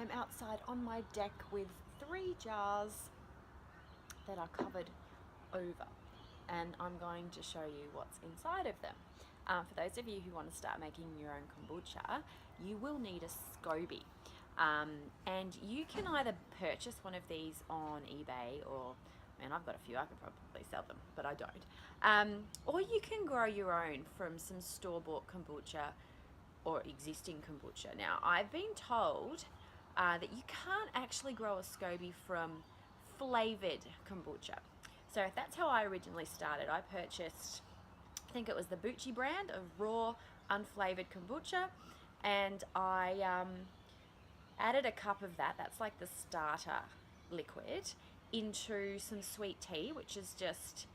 I'm outside on my deck with 3 jars that are covered over, and I'm going to show you what's inside of them. For those of you who want to start making your own kombucha, you will need a SCOBY. And you can either purchase one of these on eBay, or, man, I've got a few, I could probably sell them, but I don't. Or you can grow your own from some store-bought kombucha or existing kombucha. Now, I've been told that you can't actually grow a SCOBY from flavored kombucha. So that's how I originally started. I purchased, I think it was the Bucci brand of raw, unflavored kombucha, and I added a cup of that. That's like the starter liquid, into some sweet tea, which is just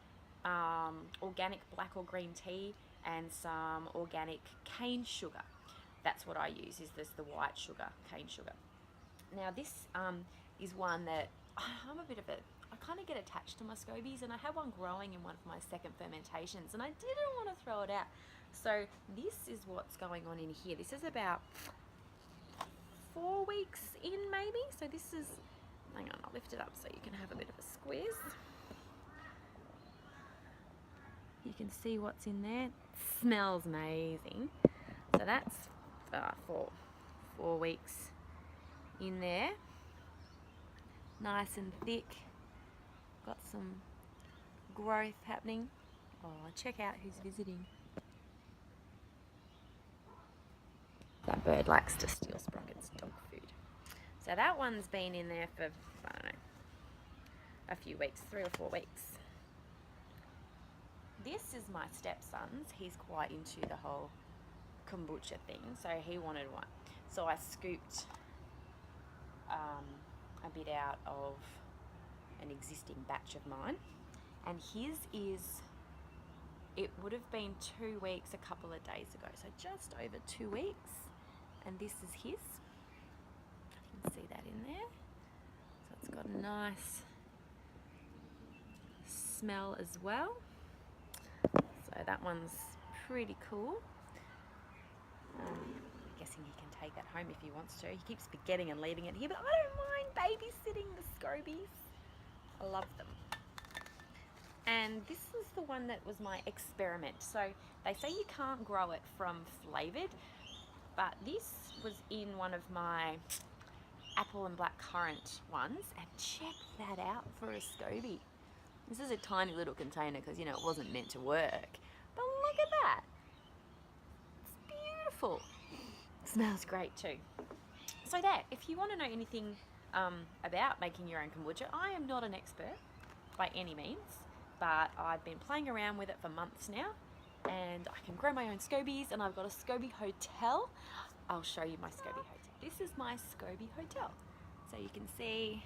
organic black or green tea, and some organic cane sugar. That's what I use, is this the white sugar, cane sugar. Now this is one that I'm a bit of a, I kind of get attached to my SCOBYs, and I had one growing in one of my second fermentations, and I didn't want to throw it out. So this is what's going on in here. This is about 4 weeks in, maybe. So this is, hang on, I'll lift it up so you can have a bit of a squeeze. You can see what's in there. It smells amazing. So that's 4 weeks in there. Nice and thick. Got some growth happening. Oh, check out who's visiting. That bird likes to steal Sprocket's dog food. So that one's been in there for, I don't know, a few weeks, 3 or 4 weeks. This is my stepson's. He's quite into the whole kombucha thing, so he wanted one. So I scooped a bit out of an existing batch of mine, and his is, it would have been 2 weeks a couple of days ago, so just over 2 weeks, and this is his. You can see that in there. So it's got a nice smell as well. So that one's pretty cool. I'm guessing he can take that home if he wants to. He keeps forgetting and leaving it here, but I don't mind babysitting the SCOBYs. I love them. And this is the one that was my experiment. So they say you can't grow it from flavored, but this was in one of my apple and black currant ones, and check that out for a SCOBY. This is a tiny little container because, you know, it wasn't meant to work. But look at that. It's beautiful. It smells great too. So there, if you want to know anything about making your own kombucha, I am not an expert by any means, but I've been playing around with it for months now, and I can grow my own SCOBYs, and I've got a SCOBY hotel. I'll show you my SCOBY hotel. This is my SCOBY hotel. So you can see,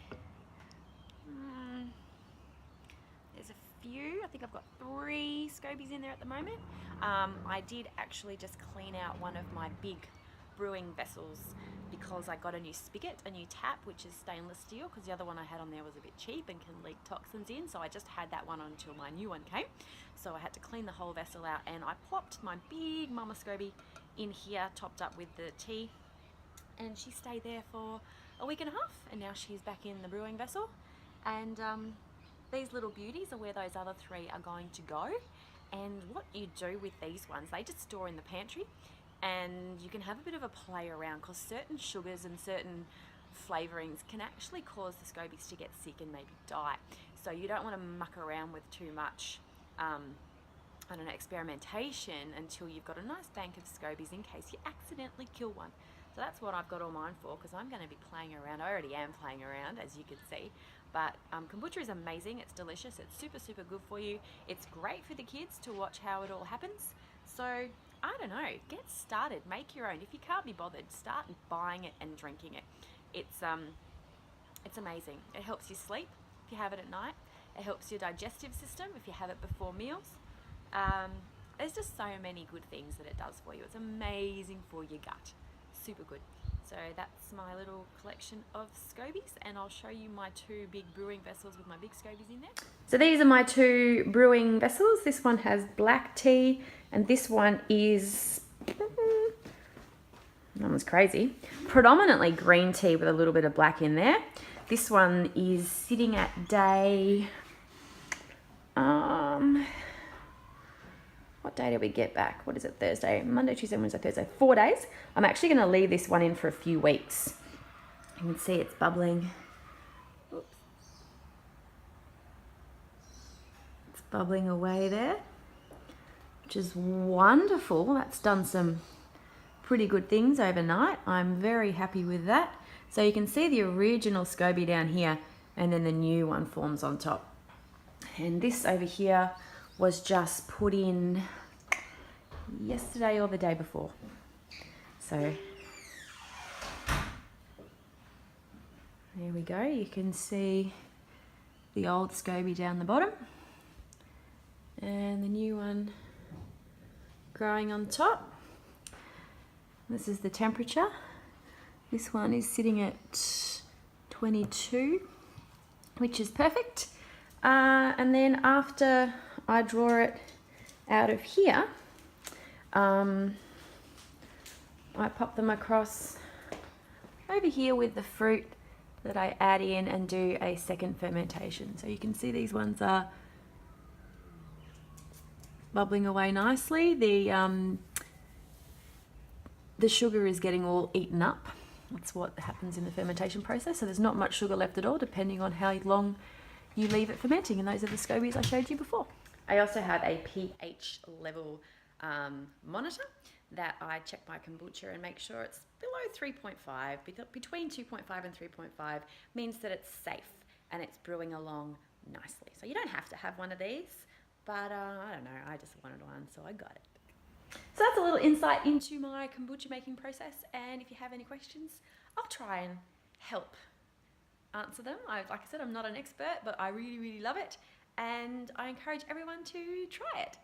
there's a few. I think I've got 3 SCOBYs in there at the moment. I did actually just clean out one of my big brewing vessels because I got a new spigot, a new tap, which is stainless steel, because the other one I had on there was a bit cheap and can leak toxins in, so I just had that one on until my new one came. So I had to clean the whole vessel out, and I plopped my big mama SCOBY in here, topped up with the tea, and she stayed there for a week and a half, and now she's back in the brewing vessel. And these little beauties are where those other 3 are going to go. And what you do with these ones, they just store in the pantry, and you can have a bit of a play around, because certain sugars and certain flavorings can actually cause the SCOBYs to get sick and maybe die. So you don't want to muck around with too much I don't know, experimentation until you've got a nice bank of SCOBYs in case you accidentally kill one. So that's what I've got all mine for, because I'm going to be playing around. I already am playing around, as you can see. But kombucha is amazing. It's delicious. It's super, super good for you. It's great for the kids to watch how it all happens. So I don't know, get started, make your own. If you can't be bothered, start buying it and drinking it. It's amazing. It helps you sleep if you have it at night. It helps your digestive system if you have it before meals. There's just so many good things that it does for you. It's amazing for your gut. Super good. So that's my little collection of SCOBYs, and I'll show you my 2 big brewing vessels with my big SCOBYs in there. So these are my 2 brewing vessels. This one has black tea, and this one is That was crazy. Predominantly green tea with a little bit of black in there. This one is sitting at day... what day did we get back? What is it? Thursday, Monday, Tuesday, Wednesday, Thursday. 4 days. I'm actually going to leave this one in for a few weeks. You can see it's bubbling. Oops. It's bubbling away there, which is wonderful. That's done some pretty good things overnight. I'm very happy with that. So you can see the original SCOBY down here, and then the new one forms on top. And this over here was just put in yesterday or the day before. So there we go. You can see the old SCOBY down the bottom and the new one growing on top. This is the temperature. This one is sitting at 22, which is perfect. And then after I draw it out of here, I pop them across over here with the fruit that I add in and do a second fermentation. So you can see these ones are bubbling away nicely. The sugar is getting all eaten up. That's what happens in the fermentation process. So there's not much sugar left at all, depending on how long you leave it fermenting. And those are the SCOBYs I showed you before. I also have a pH level monitor that I check my kombucha and make sure it's below 3.5. Between 2.5 and 3.5 means that it's safe and it's brewing along nicely. So you don't have to have one of these, but I don't know, I just wanted one, so I got it. So that's a little insight into my kombucha making process, and if you have any questions, I'll try and help answer them. Like I said, I'm not an expert, but I really, really love it, and I encourage everyone to try it.